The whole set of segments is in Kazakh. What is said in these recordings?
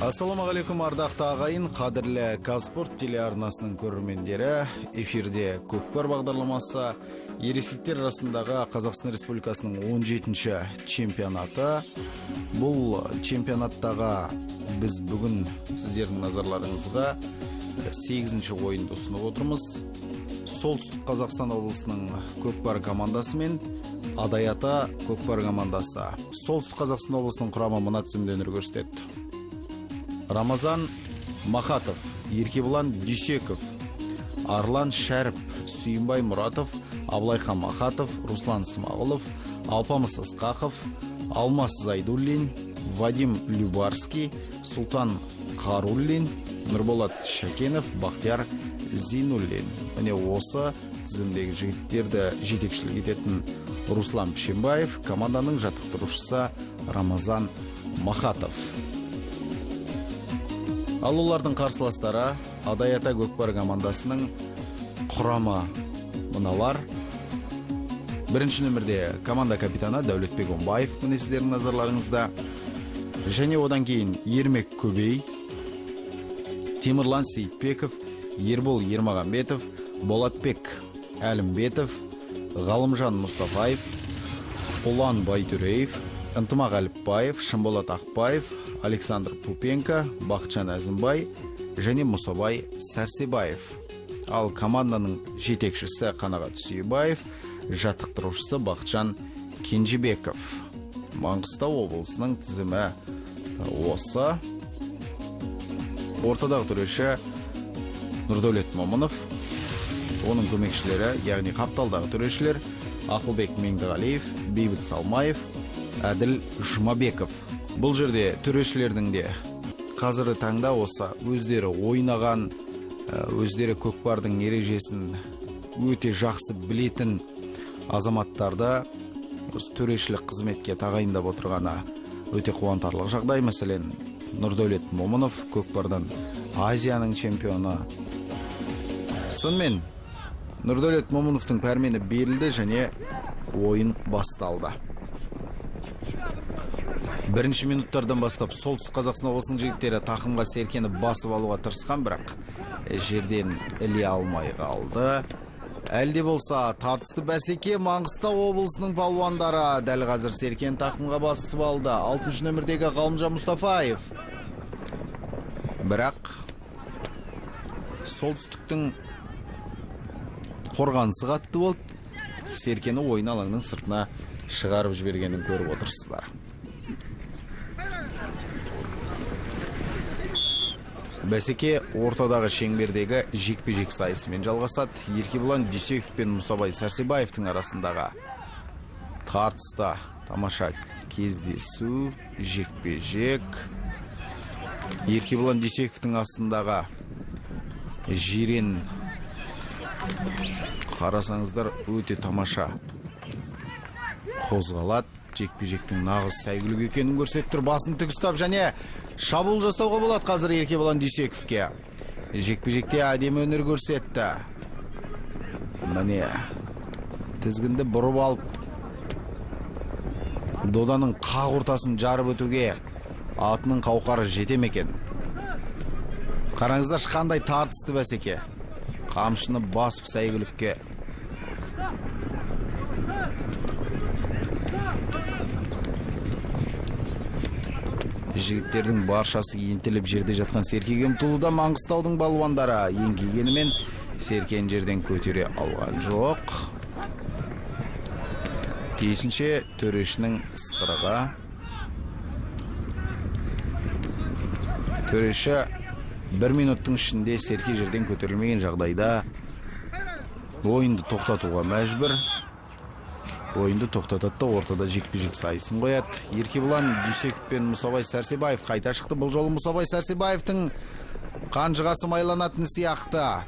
Ассалаумағалейкум ардақты ағайын, қадірлі Казспорт телеарнасының көрермендері. Эфирде көкпар бағдарламасы ересектер арасындағы Қазақстан Республикасының 17-ші чемпионаты. Бұл чемпионаттағы біз бүгін сіздердің назарларыңызға 8-ші ойынды ұсынып отырмыз. Солтүстік Қазақстан облысының көкпар командасы мен Адай-ата көкпар командасы. Солтүстік Қазақстан облысының құрамы мына тізімде көрсетеді. Рамазан Махатов, Еркебұлан Дүйсеков, Арлан Шәріп, Сүйінбай Мұратов, Аблайхан Махатов, Руслан Смағұлов, Алпамыс Ысқақов, Алмас Зайдуллин, Вадим Любарский, Султан Қаруллин, Нұрболат Шәкенов, Бақтияр Зейнуллин. Міне осы тізімдегі жігіттерді жетекшілік ететін Руслан Пшембаев, команданың жаттықтырушысы Рамазан Махатов. Ал олардың қарсыластары Адай-ата көкпар командасының құрамы мыналар. Бірінші нөмірде команда капитаны Дәулетбек Омбаев міне сіздердің назарларыңызда. Және одан кейін Ермек Көбей, Темірлан Сейітбеков, Ербол Ермағамбетов, Болатбек Әлімбетов, Ғалымжан Мұстафаев, Ұлан Байтүреев, Ынтымақ Әліпбаев, Шымболат Ақбаев, Александр Пупенко, Бақытжан Әзімбай және Мұсабай Сәрсебаев. Ал команданың жетекшісі Қанағат Сүйебаев, жаттықтырушысы Бақытжан Кенжебеков. Маңғыстау облысының тізімі осы. Ортадағы төреші Нұрдәулет Момынов, оның көмекшілері, яғни қапталдағы төрешілер Ақылбек Меңдіғалиев, Бейбіт Салмаев, Әділ Жұмабеков. Бұл жерде төрешілердің де қазіргі таңда осы өздері ойнаған, өздері көкпардың ережесін өте жақсы білетін азаматтарды төрешілік қызметке тағайындап отырғаны өте қуантарлық жағдай. Мәселен, Нұрдәулет Момынов көкпардан Азияның чемпионы. Сонымен Нұрдәулет Момыновтың пәрмені берілді және ойын басталды. Бірінші минуттардан бастап Солтүстік Қазақстан облысының жігіттері тақымға Серкені басып алуға тырысқан, бірақ жерден іле алмай қалды. Әлде болса тартысты бәсеке. Маңғыстау облысының палуандары дәл қазір Серкен тақымға басып алды. 6-шы нөмірдегі Ғалымжан Мұстафаев. Бірақ солтүстіктің қорғанысы қатты болып, Серкені ойын алаңның сыртына шығарып жібергенін көріп отырсыздар. Бәсеке ортадағы шеңбердегі жекпе-жек сайысымен жалғасады. Еркебұлан Дүйсеков пен Мұсабай Сәрсебаевтың арасындағы тартыста тамаша кездесу, жекпе-жек. Еркебұлан Дүйсековтың астындағы жирен, қарасаңыздар, өте тамаша қозғалады. Жекпе-жектің нағыз сәйгүлік екенін көрсетіп тұр. Басын тік ұстап және шабуыл жасауға болады қазір Еркебұлан Дүйсековке. Жекпе-жекте әдемі өнер көрсетті. Міне тізгінді бұрып алып, доданың қақ ортасын жарып өтуге атының қауқары жетем екен. Қараңыздар, қандай тартысты бәсеке. Қамшыны басып сәйгүлікке. Жігіттердің баршасы ентіліп жерде жатқан Серкеге ұмтылуда. Маңғыстаудың балуандары еңкейгенімен Серкен жерден көтере алған жоқ. Тиісінше төрешінің ысқырығы. Төреші 1 минуттың ішінде Серке жерден көтерілмеген жағдайда ойынды тоқтатуға мәжбүр. Ойынды тоқтататты, ортада жекпе-жек сайысын қояды. Еркебұлан Дүйсеков пен Мұсабай Сәрсебаев қайта шықты. Бұл жолы Мұсабай Сәрсебаевтың қанжығасы майланатын сияқты.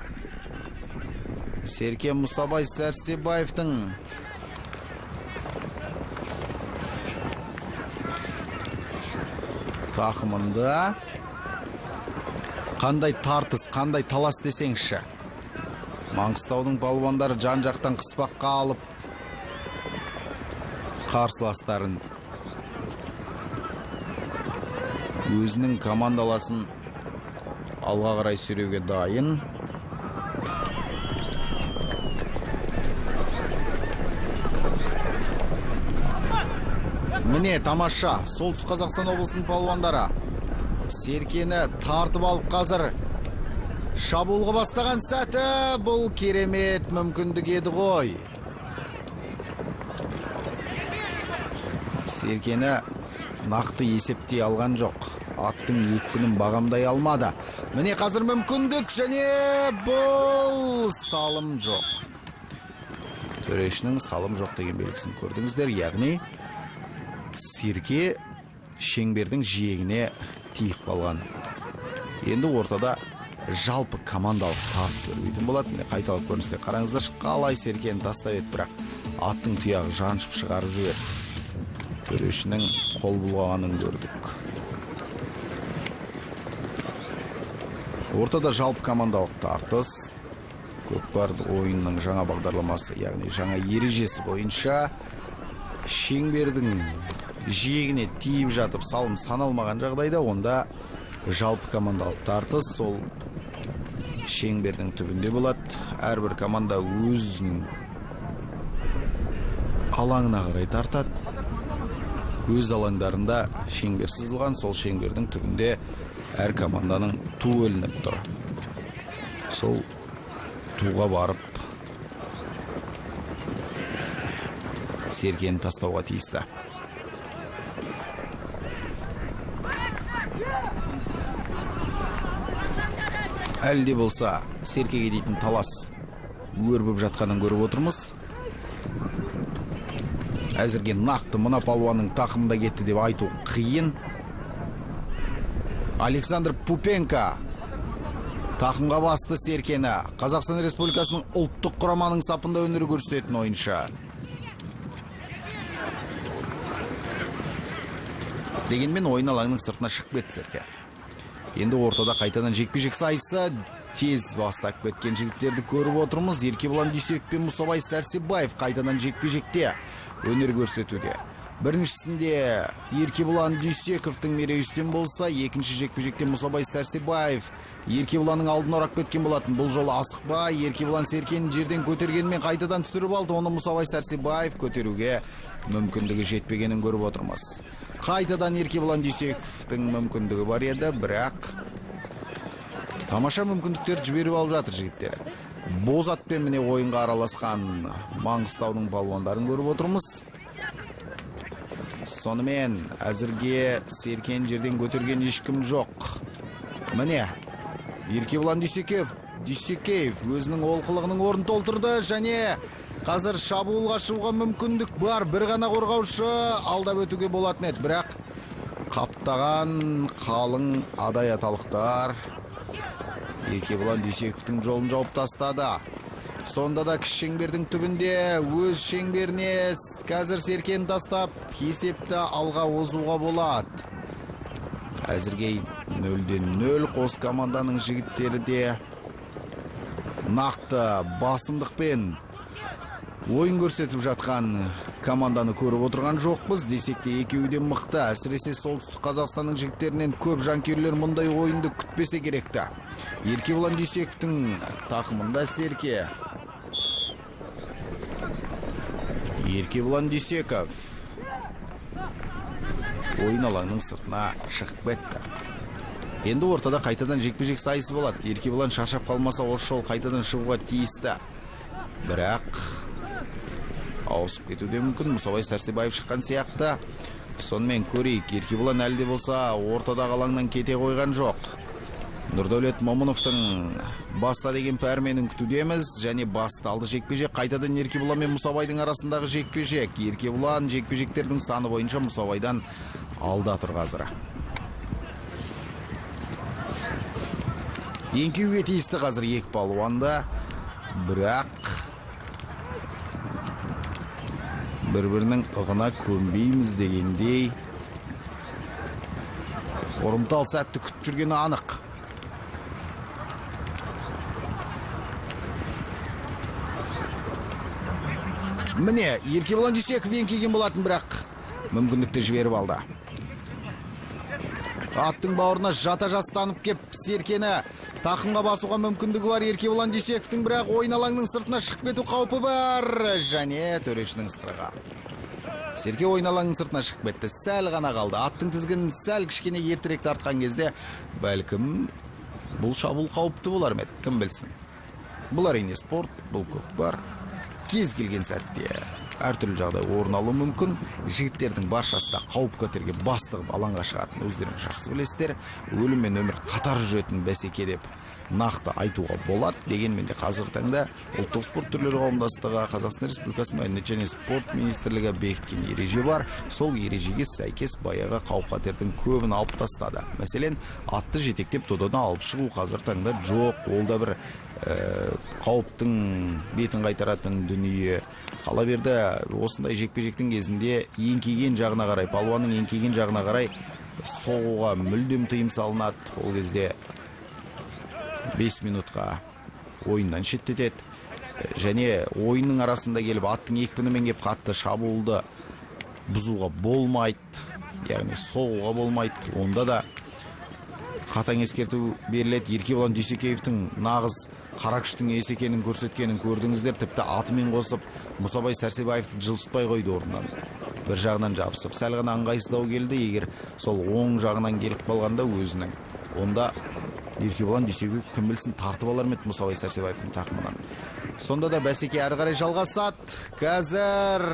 Серке Мұсабай Сәрсебаевтың тақымында қандай тартыс, қандай талас десеңші. Маңғыстаудың балуандары жан жақтан қыспаққа алып қарсыластарын өзінің командаласын алға қарай сүйреуге дайын. Міне тамаша, Солтүстік Қазақстан облысының палуандары Серкені тартып алып қазір шабуылға бастаған сәті. Бұл керемет мүмкіндік еді ғой. Серкені нақты есептей алған жоқ. Аттың екпінін бағамдай алмады. Міне қазір мүмкіндік, және бұл салым жоқ. Төрешінің салым жоқ деген белгісін көрдіңіздер. Яғни Серке шеңбердің жиегіне тиіп қалған. Енді ортада жалпы командалық тартыс өрбейтін болады. Қайталап көріністе қараңыздар, қалай Серкені тастап еді, бірақ аттың тұяғы жаншып шығарып жіберді. Төрешінің қол бұлғағанын көрдік. Ортада жалпы командалық тартыс. Көкпар ойынның жаңа бағдарламасы, яғни жаңа ережесі бойынша шеңбердің жиегіне тиіп жатып салым саналмаған жағдайда, онда жалпы командалық тартыс сол шеңбердің түбінде болады. Әрбір команда өзінің алаңына қарай тартады. Өз алаңдарында шеңбер сызылған, сол шеңбердің түбінде әр команданың ту ілініп тұр. Сол туға барып Серкені тастауға тиісті. Әлде болса Серкеге дейтін талас өрбіп жатқанын көріп отырмыз. Әзірге нақты мына палуанның тақымында кетті деп айту қиын. Александр Пупенко тақымға басты Серкені. Қазақстан Республикасының ұлттық құраманың сапында өнер көрсететін ойыншы. Дегенмен ойын алаңның сыртына шығып кетті Серке. Енді ортада қайтадан жекпе-жек сайысы. Тез бастап кеткен жігіттерді көріп отырмыз. Еркебұлан Дүйсеков пен Мұсабай Сәрсебаев қайтадан жекпе-жекте өнер көрсетуде. Біріншісінде Еркебұлан Дүйсековтың мерейі үстем болса, екінші жекпе-жекте Мұсабай Сәрсебаев Еркебұланның алдын орап кеткен болатын. Бұл жолы асықпай Еркебұлан Серкені жерден көтергенмен қайтадан түсіріп алды. Оны Мұсабай Сәрсебаев көтеруге мүмкіндігі жетпегенін көріп отырмыз. Қайтадан Еркебұлан Дүйсековтың мүмкіндігі бар еді, бірақ тамаша мүмкіндіктер жіберіп алып жатыр жігіттері. Бозатпен міне ойынға араласқан Маңғыстаудың палуандарын көріп отырмыз. Сонымен әзірге Серкені жерден көтерген ешкім жоқ. Міне Еркебұлан Дүйсеков өзінің олқылығының орнын толтырды, және қазір шабуылға шығуға мүмкіндік бар. Бір ғана қорғаушы алдап өтуге болатын еді, бірақ қаптаған қалың адай аталықтар Еркебұлан Дүйсековтың жолын жауып тастады. Сонда да кіші шеңбердің түбінде өз шеңберіне қазір Серкені тастап есепті алға озуға болады. Әзірге 0-0 қос команданың жігіттері де нақты басымдықпен ойын көрсетіп жатқан команданы көріп отырған жоқпыз. Десек те екеуі де мықты. Әсіресе Солтүстік Қазақстанның жігіттерінен көп жанкүйерлер мұндай ойынды күтпесе керекті. Еркебұлан Дүйсековтың тақымында Серке. Еркебұлан Дүйсеков ойын алаңның сыртына шығып кетті. Енді ортада қайтадан жекпе-жек сайысы болады. Еркебұлан шаршап қалмаса осы жол қайтадан шығуға тиісті. Бірақ ауысып кетуде мүмкін. Мұсабай Сәрсебаев шыққан сияқты. Сонымен көрейік. Еркебұлан әлде болса ортадағы алаңнан кете қойған жоқ. Нұрдәулет Момыновтың баста деген пәрменін күтудеміз, және басталды жекпе-жек. Қайтадан Еркебұлан мен Мұсабайдың арасындағы жекпе-жек. Еркебұлан жекпе-жектердің саны бойынша Мұсабайдан алда тұр қазір. Еңкеуге тиісті қазір екі палуанда, бірақ бір-бірінің ығына көнбейміз дегендей ұрымтал сәтті күтіп жүргені анық. Міне, Еркебұлан Дүйсеков еңкейген болатын, бірақ мүмкіндікті жіберіп алды. Аттың бауырына жата жастанып кеп Серкені тақымға басуға мүмкіндігі бар Еркебұлан Дүйсековтің, бірақ ойын алаңның сыртына шығып кету қаупі бар. Және төрешінің ысқырығы. Серке ойын алаңның сыртына шығып кетті. Сәл ғана қалды. Аттың тізгінін сәл кішкене ертерек тартқан кезде бәлкім бұл шабуыл қауіпті болар ма еді, кім білсін. Бұл әрине спорт, бұл көкпар. Кез келген сәтте әртүрлі жағдай орын алуы мүмкін. Жігіттердің баршасы да қауіп қатерге бастығып алаңға шығатынын өздеріңіз жақсы білесіздер. Өлім мен өмір қатар жүретін бәсеке деп нақты айтуға болады. Дегенмен де қазіргі таңда ұлттық спорт түрлері қауымдастығы Қазақстан Республикасы Мәдениет және спорт министрлігі бекіткен ереже бар. Сол ережеге сәйкес баяғы қауіп қатердің көбін алып тастады. Мәселен, атты жетектеп додадан алып шығу қазіргі таңда жоқ. Ол да бір қауіптің бетін қайтаратын дүние. Қала берді осындай жекпе-жектің кезінде еңкейген жағына қарай, палуанның еңкейген жағына қарай соғуға мүлдем тыйым салынады. Ол кезде 5 минутқа ойыннан шеттетеді. Және ойынның арасында келіп аттың екпінімен кеп қатты шабуылды бұзуға болмайды. Яғни соғуға болмайды. Онда да қатаң ескерту беріледі. Еркебұлан Дүйсекеевтің нағыз қара күштің есі екенін көрсеткенін көрдіңіздер. Тіпті атымен қосып Мұсабай Сәрсебаевты жылжытпай қойды орнынан. Бір жағынан жабысып, сәл ғана ыңғайсыздау келді. Егер сол оң жағынан келіп қалғанда өзінің, онда Еркебұлан Дүйсекеев кім білсін тартып алар ма еді Мұсабай Сәрсебаевтың тақымынан. Сонда да бәсеке әрі қарай жалғасады. Қазір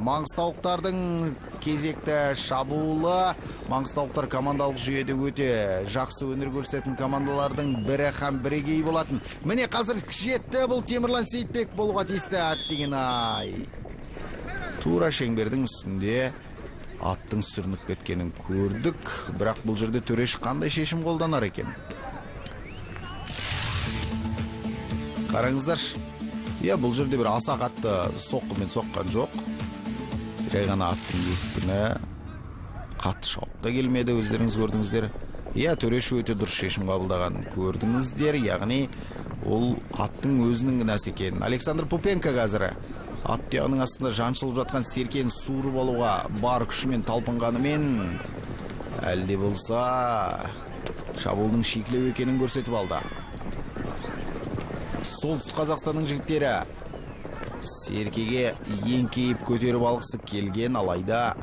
маңғыстаулықтардың кезекті шабуылы. Маңғыстаулықтар командалық жүйеде өте жақсы өнер көрсететін командалардың бірі һәм бірегейі болатын. Міне қазір жетті, бұл Темірлан Сейітбек болуға тиісті. Әттеген ай. Тура шеңбердің үстінде аттың сүрініп кеткенін көрдік. Бірақ бұл жерде төреш қандай шешім қолданар екен? Қараңыздар. Бұл жерде бір аса қатты соққымен соққан жоқ. Жай ғана аттың екпіні қатты шауып та келмеді, өздеріңіз көрдіңіздер. Төреш өте дұрыс шешім қабылдағанын көрдіңіздер. Яғни ол аттың өзінің кінәсі екенін. Александр Пупенко қазір ат тұяғының астында жаншылып жатқан Серкені суырып алуға бар күшімен талпынғанымен әлде болса шабуылдың шикілеу екенін көрсетіп алды. Солтүстік Қазақстанның жігіттері Серкеге еңкейіп көтеріп алғысы келген, алайда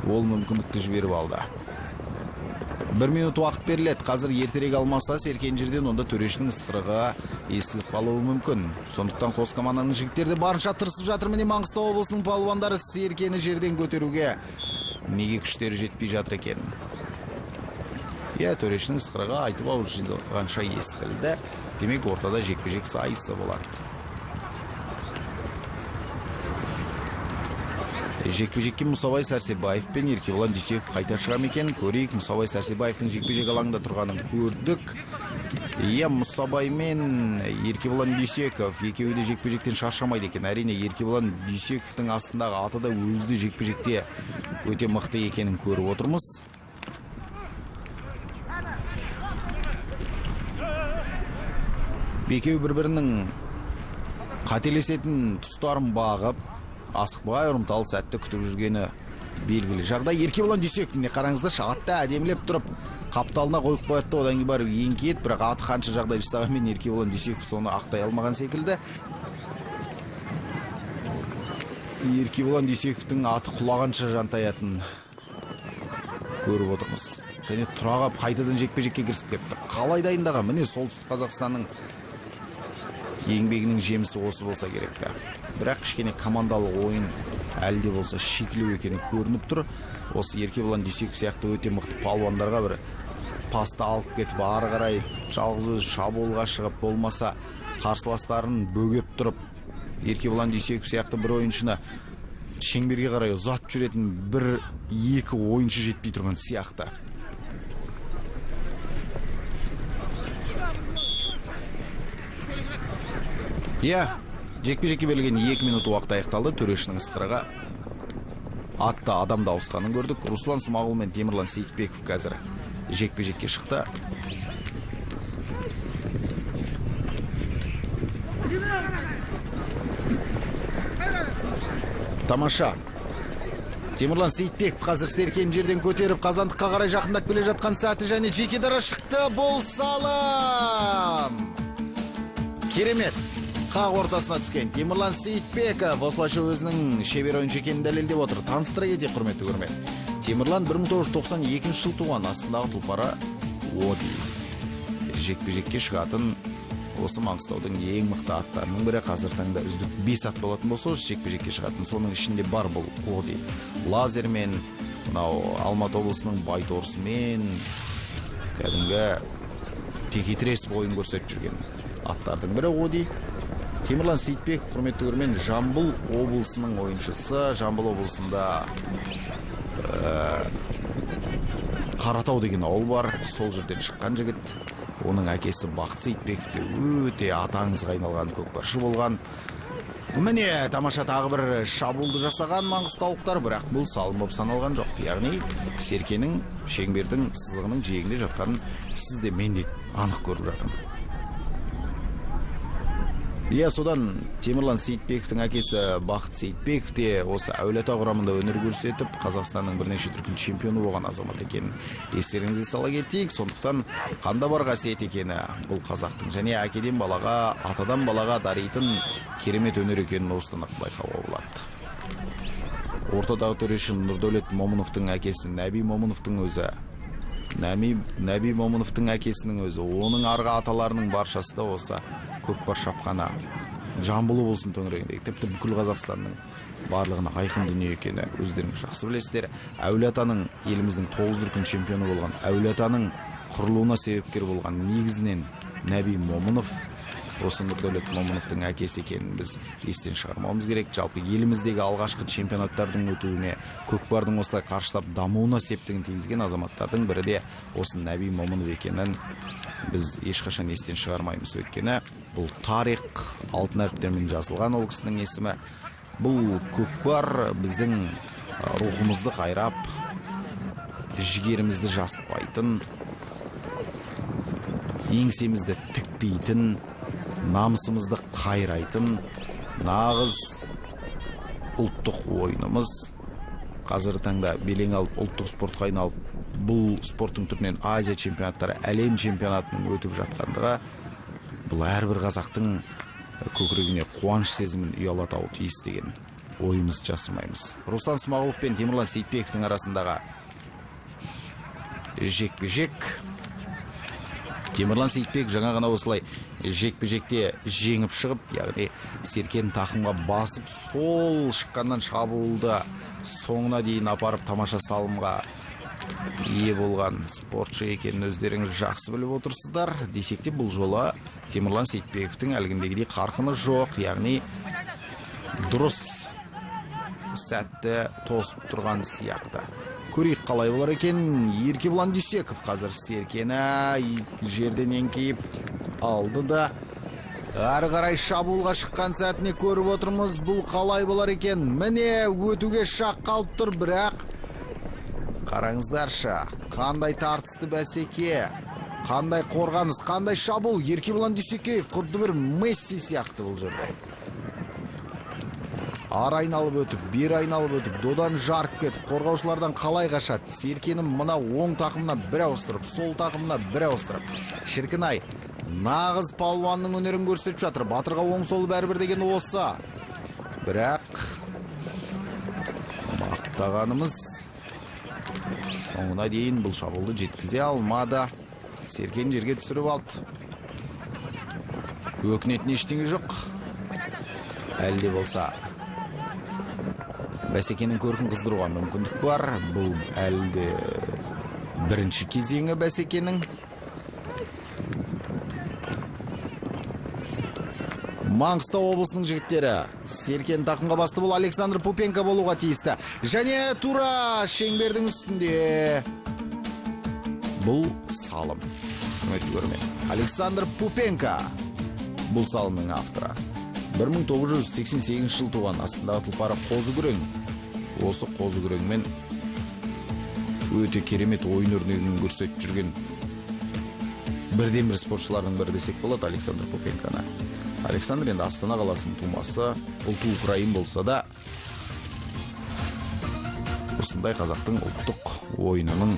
ол мүмкіндікті жіберіп алды. 1 минут уақыт беріледі. Қазір ертерек алмаса Серкен жерден, онда төрешінің ысқырығы естіліп қалуы мүмкін. Сондықтан қос команданың жігіттері барынша тырысып жатыр. Міне Маңғыстау облысының палуандары Серкені жерден көтеруге неге күштері жетпей жатыр екен. Төрешінің ысқырығы айтып ауызжылғанша естілді. Демек, ортада жекпе-жек сайысы болады. Жекпе-жекке Мұсабай Сәрсебаев пен Еркебұлан Дүйсеков қайта шығам екен. Көрейік, Мұсабай Сәрсебаевтың жекпе-жек алаңында тұрғанын көрдік. Мұсабай мен Еркебұлан Дүйсеков екеуі де жекпе-жектен шаршамайды екен. Әрине, Еркебұлан Дүйсековтың астындағы аты да өзі де жекпе-жекте өте мықты екенін көріп отырмыз. Екеуі бір-бірінің қателесетін тұстарын бағып, асықпай ұрымталы сәтті күтіп жүргені белгілі жағдай. Еркебұлан Дүйсековтің қараңызды атты әдемілеп тұрып, қапталына қойып қоятты, одан кейін барып еңкейді, бірақ аты қанша жағдай жасағанмен Еркебұлан Дүйсеков соны ақтай алмаған секілді. Еркебұлан Дүйсековтің аты құлағанша жантаятын көріп отырмыз. Және тұрағап қайтадан жекпе-жекке кірісіп кетті. Қалай дайындаған? Міне солтүстік Қазақстанның еңбегінің жемісі осы болса керек. Бірақ кішкене командалық ойын әлде болса шикілеу екені көрініп тұр. Осы Еркебұлан Дүйсеков сияқты өте мықты палуандарға бір пасты алып кетіп, ары қарай жалғыз өзі шабуылға шығып, болмаса қарсыластарын бөгеп тұрып, Еркебұлан Дүйсеков сияқты бір ойыншыны шеңберге қарай ұзатып жүретін бір-екі ойыншы жетпей тұрған сияқты. Жекпе-жекке берілген 2 минут уақыт аяқталды. Төрешінің ысқырығы атты адам дауысқанын көрдік. Руслан Смағұл мен Темірлан Сейітбеков қазір жекпе-жекке шықты. Тамаша. Темірлан Сейітбеков қазір Серкені жерден көтеріп қазандыққа қарай жақындап келе жатқан сәті және жеке дара шықты. Бұл салым. Керемет. Қақ ортасына түскен Темірлан Сейітбеков осылайша өзінің шебер ойыншы екенін дәлелдеп отыр. Таныстыра кетейік, құрметті көрермен. Темірлан 1992 жыл туған, астындағы тұлпары Оди. Жекпе-жекке шығатын осы Маңғыстаудың ең мықты аттарының бірі. Қазір таңда үздік 5 ат болатын болса, осы жекпе-жекке шығатын. Соның ішінде бар бұл Оди. Лазермен, мынау Алматы облысының Байторысымен кәдімгі текетірес ойын көрсетіп жүрген аттардың бірі Оди. Темірлан Сейітбеков, құрметті көрермен, Жамбыл облысының ойыншысы. Жамбыл облысында Қаратау деген ауыл бар, сол жерден шыққан жігіт. Оның әкесі Бақыт Сейітбеков те өте атаңызға айналған көкпаршы болған. Міне тамаша тағы бір шабуылды жасаған маңғыстаулықтар, бірақ бұл салым болып саналған жоқ. Яғни Серкенің шеңбердің сызығының жиегінде жатқанын сіз де мен де анық көріп жатырмын. Содан Темірлан Сейітбековтің әкесі Бақыт Сейітбеков те осы Әулиеата құрамында өнер көрсетіп, Қазақстанның бірнеше дүркін чемпионы болған азамат екенін естеріңізге сала кетейік. Сондықтан қанда бар қасиет екені бұл қазақтың және әкеден балаға, атадан балаға даритын керемет өнер екенін осыдан-ақ байқауға болады. Ортадағы төреші Нұрдәулет Момыновтың әкесі Нәби Момыновтың өзі, Нәби Момыновтың әкесінің өзі, оның арғы аталарының баршасы да осы көкпар шапқаны Жамбыл облысының төңірегіндегі, тіпті бүкіл Қазақстанның барлығына айқын дүние екені өздеріңіз жақсы білесіздер. Әулиеатаның, еліміздің 9 дүркін чемпионы болған, Әулиеатаның құрылуына себепкер болған негізінен Нәби Момынов, осы Нұрдәулет Момыновтың әкесі екенін біз естен шығармауымыз керек. Жалпы еліміздегі алғашқы чемпионаттардың өтуіне, көкпардың осылай қарыштап дамуына септігін тигізген азаматтардың бірі де осы Нәби Момынов екенін біз ешқашан естен шығармаймыз. Өйткені бұл тарих алтын әріптермен жазылған ол кісінің есімі. Бұл көкпар біздің рухымызды қайрап, жігерімізді жасытпайтын, еңсемізді тіктейтін, намысымызды қайрайтын нағыз ұлттық ойынымыз. Қазіргі таңда белең алып, ұлттық спортқа айналып, бұл спорттың түрінен Азия чемпионаттары, әлем чемпионатының өтіп жатқандығы бұл әрбір қазақтың көкірегіне қуаныш сезімін ұялатауы тиіс деген ойымыз жасырмаймыз. Руслан Смағұлов пен Темірлан Сейітбековтің арасындағы жекпе-жек. Темірлан Сейітбеков жаңа ғана осылай жекпе-жекте жеңіп шығып, яғни Серкені тақымға басып, сол шыққаннан шабуылды соңына дейін апарып тамаша салымға ие болған спортшы екенін өздеріңіз жақсы біліп отырсыздар. Десек те бұл жолы Темірлан Сейітбековтің әлгіндегідей қарқыны жоқ, яғни дұрыс сәтті тосып тұрған сияқты. Көрейік қалай болар екен. Еркебұлан Дүйсеков қазір Серкені жерден еңкейіп алды да әрі қарай шабуылға шыққан сәтіне көріп отырмыз. Бұл қалай болар екен. Міне өтуге шақ қалып тұр, бірақ қараңыздаршы, қандай тартысты бәсеке, қандай қорғаныс, қандай шабуыл. Еркебұлан Дүйсеков құрды бір Месси сияқты бұл жерде. Ар айналып өтіп, бер айналып өтіп, додан жарып кетіп, қорғаушылардан қалай қашады. Серкенім мына оң тақымына бір ауыстырып, сол тақымына бір ауыстырып. Шіркін-ай, нағыз палуанның өнерін көрсетіп жатыр. Батырға оң солы бәрібір деген осы. Бірақ мақтағанымыз соңына дейін бұл шабуылды жеткізе алмады. Серкені жерге түсіріп алды. Өкінетін ештеңе жоқ. Әлде болса бәсекенің көркін қыздыруға мүмкіндік бар. Бұл әлде бірінші кезеңі бәсекенің. Маңғыстау облысының жігіттері Серкені тақымға басты. Бұл Александр Пупенко болуға тиісті. Және тура шеңбердің үстінде бұл салым. Александр Пупенко бұл салымның авторы. 1988 жыл туған, астындағы тұлпары қозы күрең. Осы қозы күреңмен өте керемет ойын өрнегін көрсетіп жүрген бірден бір спортшылардың бірі десек болады Александр Пупенконы. Александр енді Астана қаласының тумасы, ұлты украин болса да, осындай қазақтың ұлттық ойынының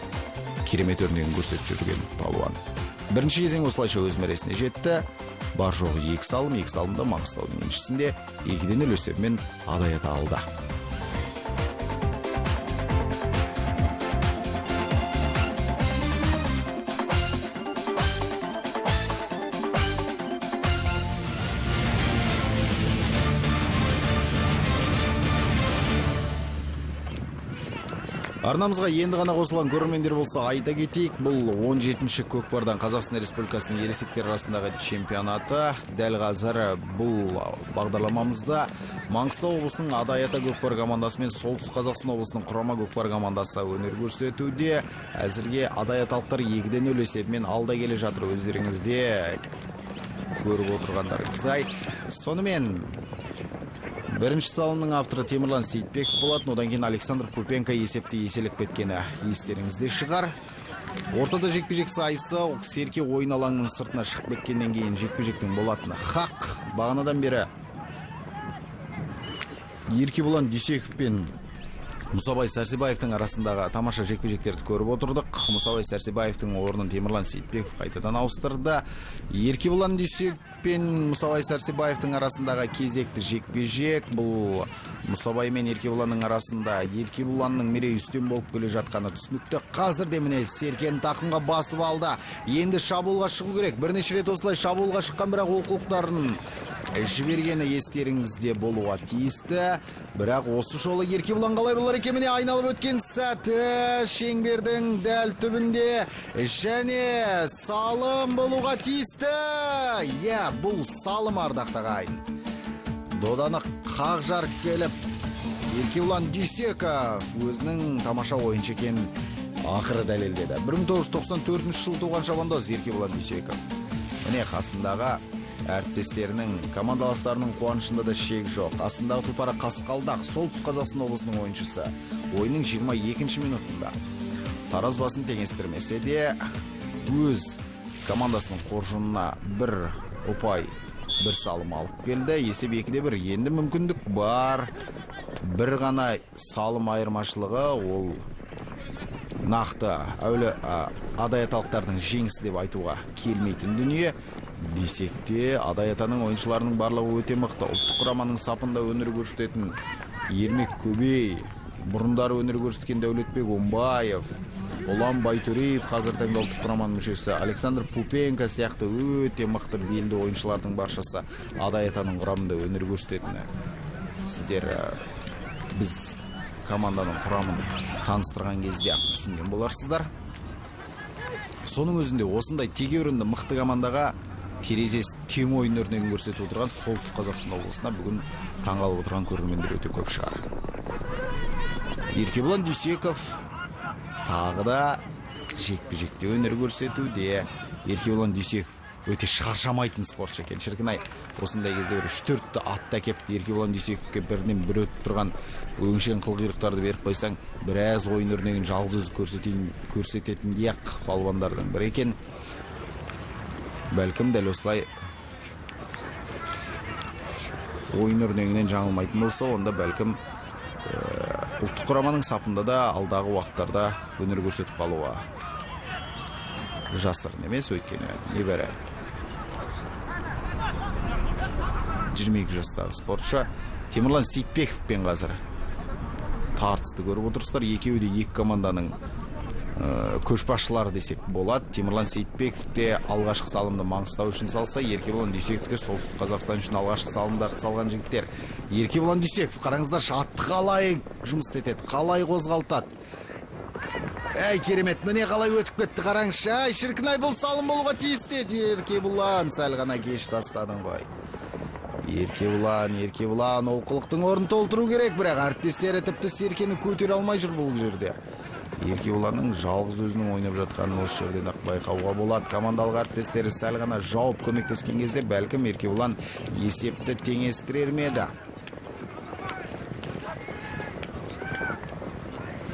керемет өрнегін көрсетіп жүрген палуан. Бірінші кезең осылайша өз мәресіне жетті. Бар жоғы 2 салым, 2 салымда Маңғыстаудың еншісінде 2-0 есебімен Адай ата алды. Арнамызға енді ғана қосылған көрермендер болса, айта кетейік, бұл 17-ші көкпардан Қазақстан Республикасының ересектер арасындағы чемпионаты. Дәл қазір бұл бағдарламамызда Маңғыстау облысының Адай ата көкпар командасы мен Солтүстік Қазақстан облысының Құрама көкпар командасы өнер көрсетуде. Әзірге Адай аталықтар 2-0 есебімен алда келе жатыр, өздеріңізде көріп отырғандарыңыздай. Сонымен бірінші салымның авторы Темірлан Сейітбеков болатын, одан кейін Александр Пупенко есепті еселіп кеткені естеріңізде шығар. Ортада жекпе-жек сайысы Серке ойын алаңының сыртына шығып кеткеннен кейін жекпе-жектің болатыны хақ. Бағанадан бері Еркебұлан Дүйсеков пен Мұсабай Сәрсебаевтың арасындағы тамаша жекпе-жектерді көріп отырдық. Мұсабай Сәрсебаевтың орнын Темірлан Сейітбеков қайтадан ауыстырды. Еркебұлан Дүйсеков пен Мұсабай Сәрсебаевтың арасындағы кезекті жекпе-жек. Бұл Мұсабай мен Еркебұланның арасында Еркебұланның мерей үстем болып келе жатқаны түсінікті. Қазір де міне Серкені тақымға басып алды. Енді шабуылға шығу керек. Бірнеше рет осылай шабуылға шыққан, бірақ олқылықтарын жібергені естеріңізде болуға тиісті. Бірақ осы жолы Еркебұлан қалай болар екен? Міне айналып өткен сәті шеңбердің дәл түбінде және салым болуға тиісті. Бұл салым, ардақты ағайын. Доданы қақ жарып келіп, Еркебұлан Дүйсеков өзінің тамаша ойыншы екенін ақыры дәлелдеді. 1994 жыл туған шабандоз Еркебұлан Дүйсеков. Міне қасындағы әріптестерінің, командаластарының қуанышында да шек жоқ. Астындағы тұлпары Қасқалдақ, Солтүстік Қазақстан облысының ойыншысы. Ойынның 22-ші минутында тараз басын теңестірмесе де өз командасының қоржынына бір ұпай, бір салым алып келді. Есеп 2-1. Енді мүмкіндік бар. Бір ғана салым айырмашылығы, ол нақты әулі Адай аталықтардың жеңісі деп айтуға келмейтін дүние. Десек те, Адай атаның ойыншыларының барлығы өте мықты. Ұлттық құраманың сапында өнер көрсететін Ермек Көбей, бұрындары өнер көрсеткен Дәулетбек Омбаев, Ұлан Байтөреев, қазір таңда ұлттық құраманың мүшесі, Александр Пупенко сияқты өте мықты белді ойыншылардың баршасы Адай атаның құрамында өнер көрсететіні. Сіздер біз команданың құрамын таныстырған кезде түсінген боларсыздар. Соның өзінде осындай тегеурінді мықты командаға терезес тең ойын өрнегін көрсетіп отырған Солтүстік Қазақстан облысына бүгін таңғалып отырған көрермендер өте көп шығар. Еркебұлан Дүйсеков тағы да жекпе-жекте өнер көрсетуде. Еркебұлан Дүйсеков өте шаршамайтын спортшы екен. Шіркін-ай, осындай кезде бір 3-4-ті атты әкеп Еркебұлан Дүйсековке бірінен бір өтіп тұрған өңшең қылқұйрықтарды беріп қойсаң, біраз ойын өрнегін жалғыз көрсететін ақ палуандардың бірі екен. Бәлкім дәл осылай ойын өрнегінен жаңылмайтын болса, онда бәлкім ұлттық құраманың сапында да алдағы уақыттарда өнер көрсетіп қалуға жасырын емес, өйткені небәрі 22 жастағы спортшы Темірлан Сейітбековпен қазір тартысты көріп отырсыздар. Екеуі де екі команданың көшбасшылары десек болады. Темірлан Сейітбеков те алғашқы салымды Маңғыстау үшін салса, Еркебұлан Дүйсеков те Солтүстік Қазақстан үшін алғашқы салымдарды салған жігіттер. Еркебұлан Дүйсеков, қараңыздар, атты қалай жұмыс етеді, қалай қозғалтады. Әй, керемет, міне қалай өтіп кетті, қараңызшы. Әй, шіркін-ай, бұл салым болуға тиісті еді. Еркебұлан, сәл ғана кеш тастадың ғой. Еркебұлан олқылықтың орнын толтыру керек, бірақ әріптестері тіпті Серкені көтере алмай жүр бұл жерде. Еркебұланның жалғыз өзінің ойнап жатқанын осы жерден ақ байқауға болады. Командалық әріптестері сәл ғана жауып көмектескен кезде бәлкім Еркебұлан есепті теңестірер ме еді.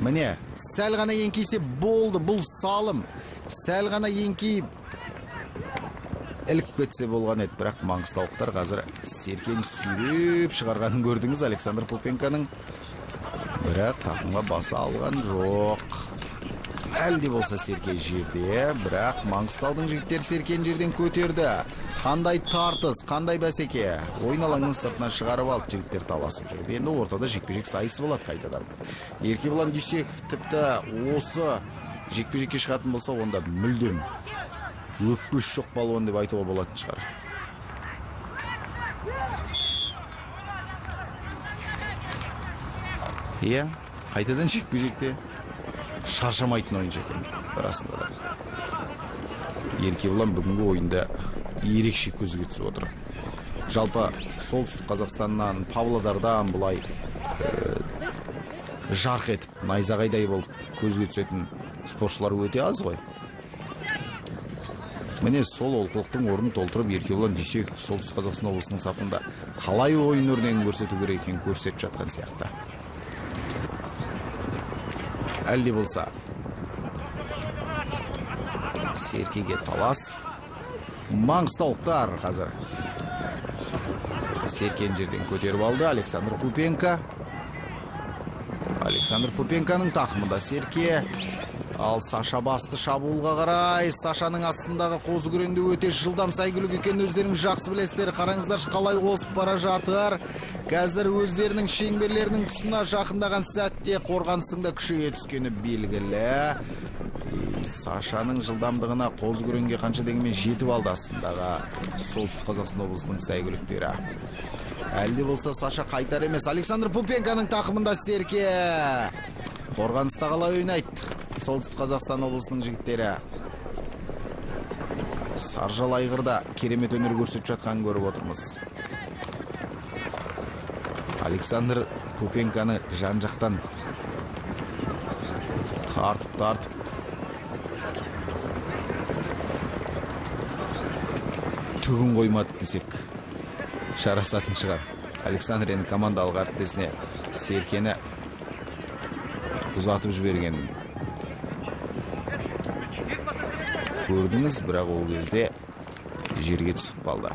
Міне, сәл ғана еңкейсе болды, бұл салым. Сәл ғана еңкейіп іліп кетсе болған еді, бірақ маңғыстаулықтар қазір Серкені сүйреп шығарғанын көрдіңіз. Александр Пупенконың Бірақ тақымға баса алған жоқ. Әлде болса Серке жерде, бірақ Маңғыстаудың жігіттері Серкені жерден көтерді. Қандай тартыс, қандай бәсеке. Ойын алаңның сыртына шығарып алып, жігіттер таласып жүр. Енді ортада жекпе-жек сайысы болады қайтадан. Еркебұлан Дүйсеков тіпті осы жекпе-жекке шығатын болса, онда мүлдем өкпеш жоқ балуан деп айтуға болатын шығар. Иә, қайтадан жекпе-жекте шаршамайтын ойыншы екен расында да. Еркебұлан бүгінгі ойында ерекше көзге түсіп отыр. Жалпы солтүстік Қазақстаннан, Павлодардан бұлай жарқ етіп, найзағайдай болып көзге түсетін спортшылар өте аз ғой. Міне сол олқылықтың орнын толтырып Еркебұлан Дүйсеков солтүстік Қазақстан облысының сапында қалай ойын өрнегін көрсету керек екенін көрсетіп жатқан сияқты. Әлде болса Серкеге талас. Маңғыстаулықтар қазір Серкені жерден көтеріп алды. Александр Пупенко. Александр Пупенконың тақымында Серке. Ал Саша басты шабуылға қарай. Сашаның астындағы қозы күреңді өте жылдам сайгүлік екен, өздерінің жақсы білесіздер. Қараңыздар қалай қосып бара жатыр. Қазір өздерінің шеңберлерінің тұсына жақындаған сәтте қорғаныстың да күшейе түскені белгілі. Сашаның жылдамдығына қозы күреңге қанша дегенмен жетіп алды астындағы солтүстік Қазақстан облысының сайгүліктері. Әлде болса Саша қайтар емес. Александр Пупенконың тақымында Серке. Қорғаныста қалай ойнайды солтүстік Қазақстан облысының жігіттері. Саржал айғырда керемет өнер көрсетіп жатқанын көріп отырмыз. Александр Пупенконы жан-жақтан тартып түгін қоймады десек шарасатын шығар. Александр енді командалық әріптесіне Серкені ұзатып жіберген көрдіңіз, бірақ ол кезде жерге түсіп қалды.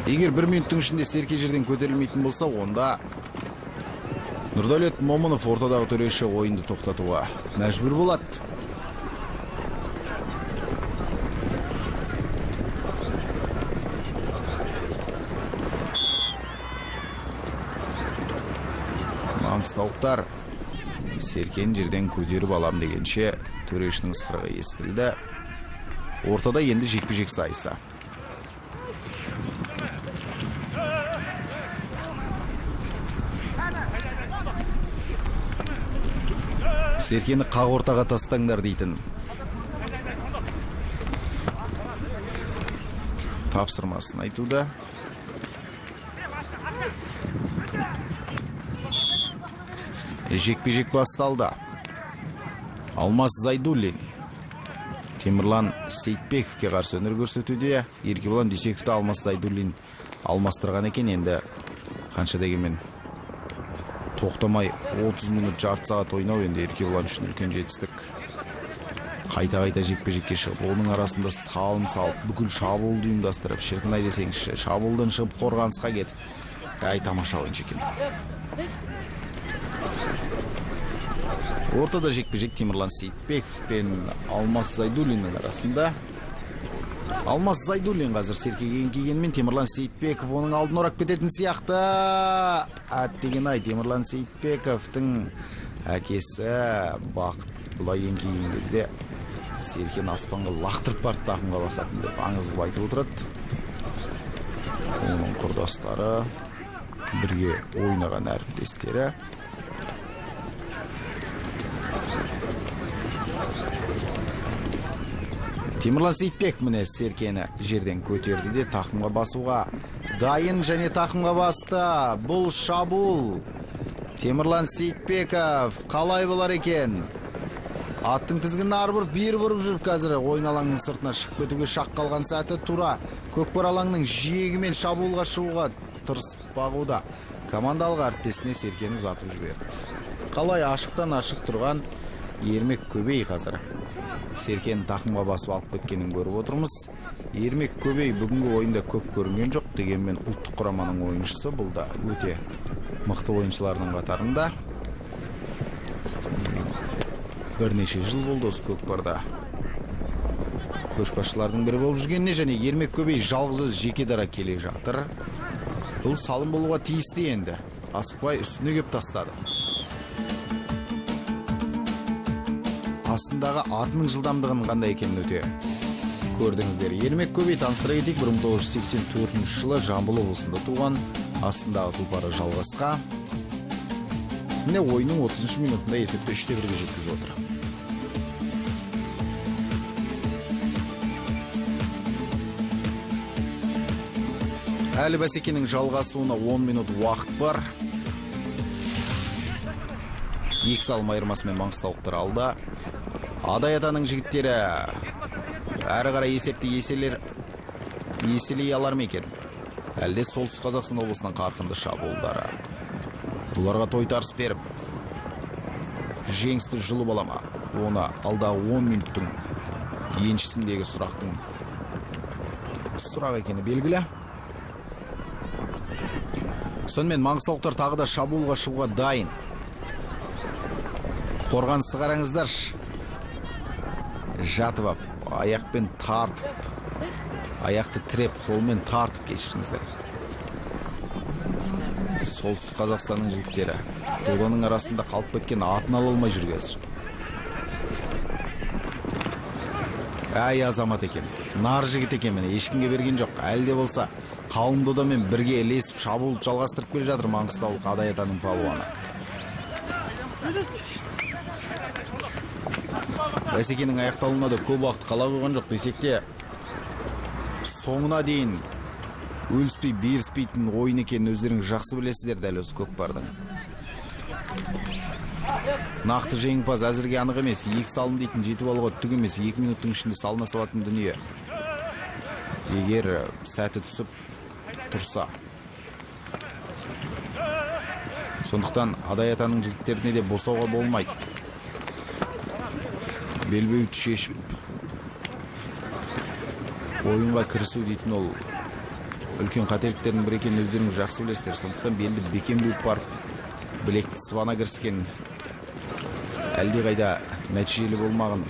Егер 1 минуттың ішінде Серке жерден көтерілмейтін болса, онда Нұрдәулет Момынов ортадағы төреші ойынды тоқтатуға мәжбүр болады. Маңғыстаулықтар Серкені жерден көтеріп алам дегенше төрешінің ысқырығы естілді. Ортада енді жекпе-жек сайысы. Серкені қақ ортаға тастаңдар дейтін тапсырмасын айтуда. Жекпе-жек басталды. Алмас Зайдуллин Темірлан Сейтбековке қарсы өнер көрсетуде. Еркебұлан Дүйсековті Алмас Зайдуллин алмастырған екен. Енді қанша дегенмен тоқтамай 30 минут жарты сағат ойнау енді Еркебұлан үшін үлкен жетістік. Қайта-қайта жекпе-жекке шығып, оның арасында салым салып, бүкіл шабуылды ұйымдастырып, шіркін ай десеңізші, шабуылдан шығып қорғанысқа кетіп, тамаша ойыншы екен. Ортада жекпе-жек Темірлан Сейтбеков пен Алмас Зайдуллиннің арасында. Алмас Зайдуллин қазір Серкеге еңкейгенмен Темірлан Сейтбеков оның алдын орап кететін сияқты. Әттеген ай, Темірлан Сейтбековтың әкесі Бақыт бұлай еңкейген кезде Серкені аспанға лақтырып барды тақымға басатын деп аңыз қылып айтып отырады. Оның құрдастары, бірге ойнаған әріптестері. Темірлан Сейтбеков міне Серкені жерден көтерді де тақымға басуға дайын және тақымға басты. Бұл шабуыл. Темірлан Сейтбеков қалай болар екен? Аттың тізгінін арбыр бір бұрып жүріп қазір ойын алаңның сыртына шығып кетуге шақ қалған сәті тура көкпар алаңның жиегімен шабуылға шығуға тырысып бағуда. Командалық әріптесіне Серкені ұзатып жіберді. Қалай ашықтан ашық тұрған Ермек Көбей қазір Серкені тақымға басып алып кеткенін көріп отырмыз. Ермек Көбей бүгінгі ойында көп көрінген жоқ, дегенмен ұлттық құраманың ойыншысы, бұл да өте мықты ойыншылардың қатарында. Бірнеше жыл болды осы көкпарда көшбасшылардың бірі болып жүргеніне, және Ермек Көбей жалғыз өз жеке дара келе жатыр. Бұл салым болуға тиісті енді. Асықпай үстіне кеп тастады. Астындағы атының жылдамдығын қандай екенін өте көрдіңіздер. Ермек Көбей таныстыра кетейік, 1984 жылы Жамбыл облысында туған. Астындағы тұлпары жалғасқа. Міне ойынның 30 минутында есепті 3-1-ге жеткізіп отыр. Әлі бәсекенің жалғасуына 10 минут уақыт бар. 2 салым айырмасымен маңғыстаулықтар алда. Адай атаның жігіттері әрі қарай есепті еселей алар ма екен? Әлде Солтүстік Қазақстан облысының қарқынды шабуылдары бұларға тойтарыс беріп, жеңісті жұлып ала ма? Оны алдағы 10 минуттың еншісіндегі сұрақ екені белгілі. Сонымен маңғыстаулықтар тағы да шабуылға шығуға дайын. Қорғанысты қараңыздар. Жатып ап, аяқпен тартып, аяқты тіреп, қолмен тартып кешіріңіздер. Солтүстік Қазақстанның жігіттері доданың арасында қалып кеткен атын ала алмай жүргесір. Әй азамат екен, нар жігіт екен, мені ешкімге берген жоқ. Әлде болса қауым додамен бірге ілесіп шабуыл жалғастырып келе жатыр маңғыстаулық Адай атаның палуаны. Бәсекенің аяқталуына да көп уақыт қала қойған жоқ десек те, соңына дейін өліспей беріспейтін ойын екенін өздеріңіз жақсы білесіздер дәл осы көкпардың. Нақты жеңімпаз әзірге анық емес. 2 салым дейтін жетіп алуға түк емес. 2 минуттың ішінде салына салатын дүние. Егер сәті түсіп тұрса. Сондықтан Адай атаның жігіттеріне де босауға болмайды. Белбеуді шешіп ойынға кірісу дейтін ол үлкен қателіктердің бір екенін өздеріңіз жақсы білесіздер. Сондықтан белді бекем буып барып, білекті сыбана кіріскен әлде қайда нәтижелі болмағын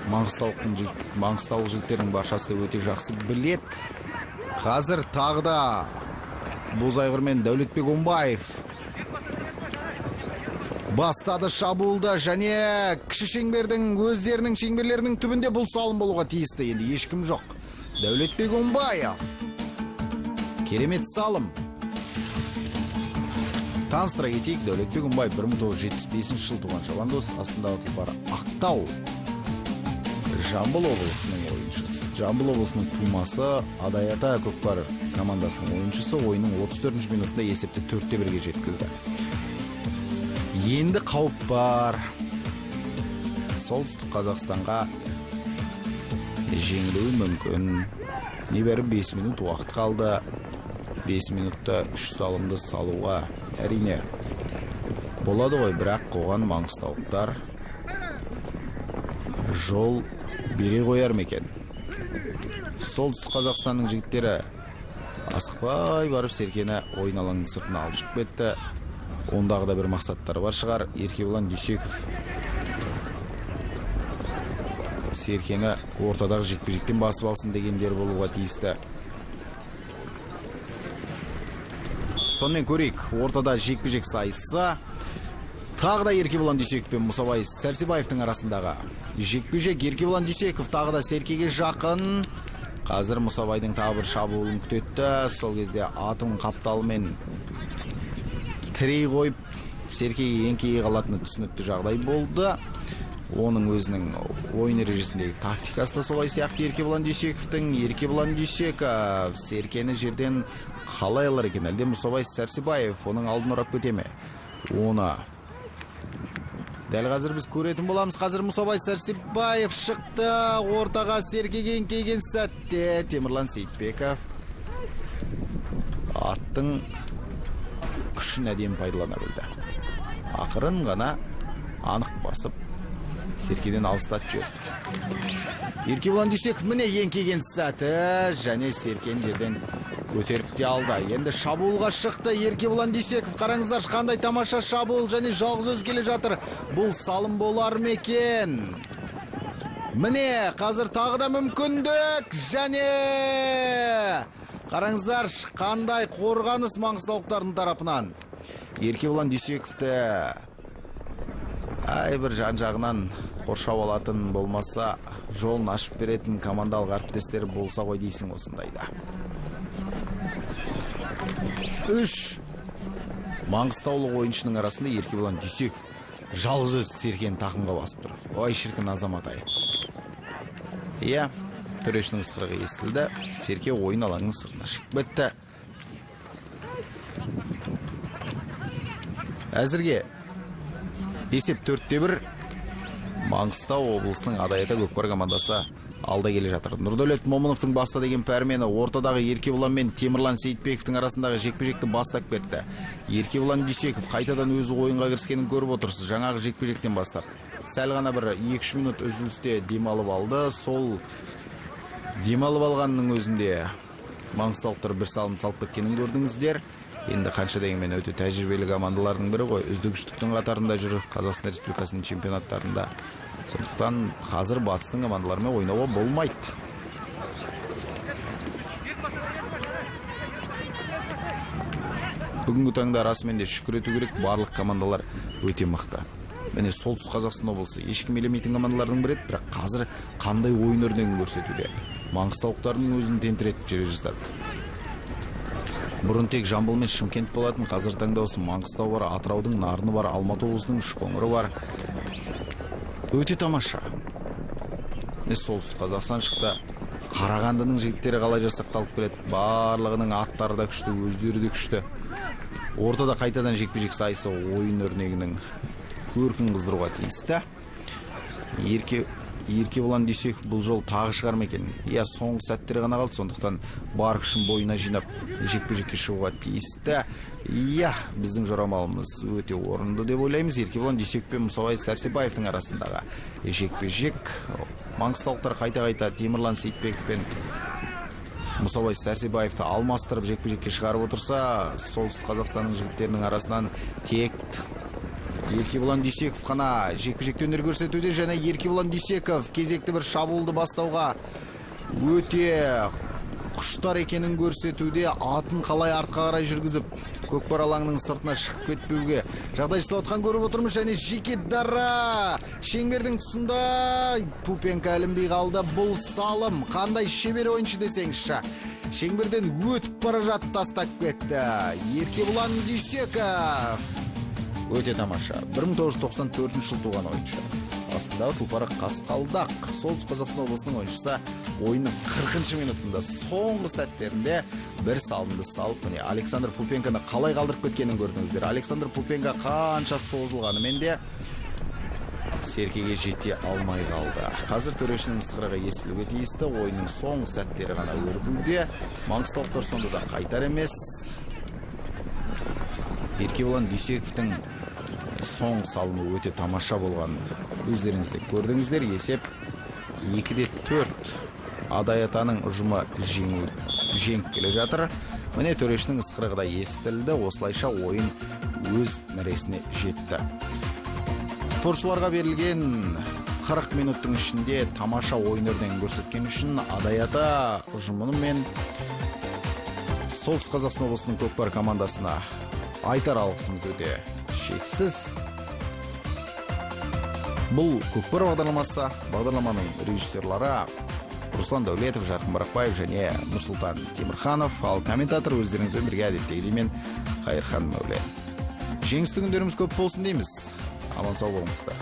маңғыстаулық жігіттердің баршасы да өте жақсы білет. Қазір тағы да Бозайғыр мен Дәулетбек Омбаев бастады шабуылда, және кіші шеңбердің өздерінің шеңберлерінің түбінде бұл салым болуға тиісті. Енді ешкім жоқ. Дәулетбек Омбаев. Керемет салым. Таныстыра кетейік, Дәулетбек Омбаев 1975 жыл туған шабандоз. Астындағы тұлпары Ақтау. Жамбыл облысының ойыншысы. Жамбыл облысының тумасы, Адай ата көкпар командасының ойыншысы. Ойынның 34 минутында есепті 4-1-ге жеткізді. Енді қауіп бар. Солтүстік Қазақстанға жеңілуі мүмкін. Небәрі 5 минут уақыт қалды. 5 минутта 3 салымды салуға әрине болады ғой, бірақ қоған маңғыстаулықтар жол бере қояр ма екен? Солтүстік Қазақстанның жігіттері асықпай барып Серкені ойын алаңының сыртына алып шығып кетті. Ондағы да бір мақсаттары бар шығар. Еркебұлан Дүйсеков Серкені ортадағы жекпе-жектен басып алсын дегендер болуға тиісті. Сонымен көрейік, ортада жекпе-жек сайысы. Тағы да Еркебұлан Дүйсеков пен Мұсабай Сәрсебаевтың арасындағы жекпе-жек. Еркебұлан Дүйсеков тағы да Серкеге жақын. Қазір Мұсабайдың тағы бір шабуылын күтетті. Сол кезде атының қапталымен тірей қойып Серкеге еңкейе қалатыны түсінікті жағдай болды. Оның өзінің ойын ережесіндегі тактикасы да солай сияқты Еркебұлан Дүйсековтың. Еркебұлан Дүйсеков Серкені жерден қалай алар екен? Әлде Мұсабай Сәрсебаев оның алдын ұрап кете ме? Оны дәл қазір біз көретін боламыз. Қазір Мұсабай Сәрсебаев шықты. Ортаға Серкеге еңкейген сәтте Темірлан Сейітбеков аттың күшін әдемі пайдалана білді. Ақырын ғана анық басып Серкеден алыстатып жіберді. Еркебұлан Дүйсеков міне еңкеген сәті және Серкені жерден көтеріп те алды. Енді шабуылға шықты Еркебұлан Дүйсеков. Қараңыздар, қандай тамаша шабуыл және жалғыз өз келе жатыр. Бұл салым болар ма екен? Міне қазір тағы да мүмкіндік және қараңыздар, қандай қорғаныс маңғыстаулықтардың тарапынан. Еркебұлан Дүйсековті бір жан-жағынан қоршап алатын болмаса, жолын ашып беретін командалық әріптестері болса ғой дейсің осындайда. 3 маңғыстаулық ойыншының арасында Еркебұлан Дүйсеков жалғыз өз Серкені тақымға басып тұр. Ой, шіркін азамат-ай. Иә, төрешінің ысқырығы естілді. Серке ойын алаңның сыртына шығып кетті. Әзірге есеп 4-1. Маңғыстау облысының Адайата көкпар командасы алда келе жатыр. Нұрдәулет Момыновтың баста деген пәрмені ортадағы Еркебұлан мен Темірлан Сейітбековтің арасындағы жекпе-жекті бастап кетті. Еркебұлан Дүйсеков қайтадан өзі ойынға кіріскенін көріп отырсыз. Жаңағы жекпе-жектен бастап сәл ғана бір 2-3 минут үзілісте демалып алды. Сол демалып алғанның өзінде маңғыстаулықтар бір салым салып кеткенін көрдіңіздер. Енді қанша дегенмен өте тәжірибелі командалардың бірі ғой. Үздік үштіктің қатарында жүр Қазақстан Республикасының чемпионаттарында. Сондықтан қазір батыстың командаларымен ойнауға болмайды. Бүгінгі таңда расымен де шүкір ету керек, барлық командалар өте мықты. Міне солтүстік Қазақстан облысы ешкім елемейтін командалардың бірі, бірақ қазір қандай ойын өрнегін көрсетуде. Маңғыстаулықтардың өзін тентіретіп жүре жаздады. Бұрын тек Жамбыл мен Шымкент болатын, қазір таңда осы Маңғыстау бар, Атыраудың Нарыны бар, Алматы облысының Үшқоңыры бар. Өте тамаша. Солтүстік Қазақстан шықты. Қарағандының жігіттері қалай жасақталып келеді. Барлығының аттары да күшті, өздері де күшті. Ортада қайтадан жекпе-жек сайысы ойын өрнегінің көркін қыздыруға тиісті. Еркебұлан Дүйсеков бұл жол тағы шығар ма екен? Иә, соңғы сәттері ғана қалды, сондықтан бар күшін бойына жинап жекпе-жекке шығуға тиісті. Иә, біздің жорамалымыз өте орынды деп ойлаймыз. Еркебұлан Дүйсеков пен Мұсабай Сәрсебаевтың арасындағы жекпе-жек. Маңғыстаулықтар қайта-қайта Темірлан Сейітбеков пен Мұсабай Сәрсебаевты алмастырып жекпе-жекке шығарып отырса, солтүстік Қазақстанның жігіттерінің арасынан тек Еркебұлан Дүйсеков қана жекпе-жекте өнер көрсетуде, және Еркебұлан Дүйсеков кезекті бір шабуылды бастауға өте құштар екенін көрсетуде. Атын қалай артқа қарай жүргізіп, көкпар алаңының сыртына шығып кетпеуге жағдай жасап отқан көріп отырмыз. Және жеке дара шеңбердің тұсында Пупенко ілінбей қалды. Бұл салым қандай шебер ойыншы десеңізші. Шеңберден өтіп бара жатып тастап кетті. Еркебұлан Дүйсеков өте тамаша. 1994 жыл туған ойыншы. Астындағы тұлпары қасқалдақ. Солтүстік Қазақстан облысының ойыншысы ойынның 40 минутында соңғы сәттерінде бір салымды салып, міне Александр Пупенконы қалай қалдырып кеткенін көрдіңіздер. Александр Пупенко қанша созылғанымен де Серкеге жете алмай қалды. Қазір төрешінің ысқырығы естілуге тиісті. Ойынның соңғы сәттері ғана өрбуде. Маңғыстаулықтар сонда да қайтар емес. Еркебұлан Дүйсековтың соңғы салымы өте тамаша болған өздеріңізде көрдіңіздер. Есеп 2-4. Адайатаның ұжымы жеңіп келе жатыр. Міне төрешінің ысқырығы да естілді. Осылайша ойын өз мәресіне жетті. Спортшыларға берілген 40 минуттың ішінде тамаша ойын өрнегін көрсеткен үшін Адайата ұжымының мен Солтүстік Қазақстан облысының көкпар командасына айтар алғысымыз өте шексіз. Бұл көкпар бағдарламасы, бағдарламаның режиссерлары Руслан Дәулетов, Жарқын Барақбаев және Нұрсұлтан Темірханов, ал комментатор өздеріңізбен бірге әдеттегідей Қайырхан Мәулен. Жеңісті күндеріміз көп болсын дейміз. Аман сау болыңыздар.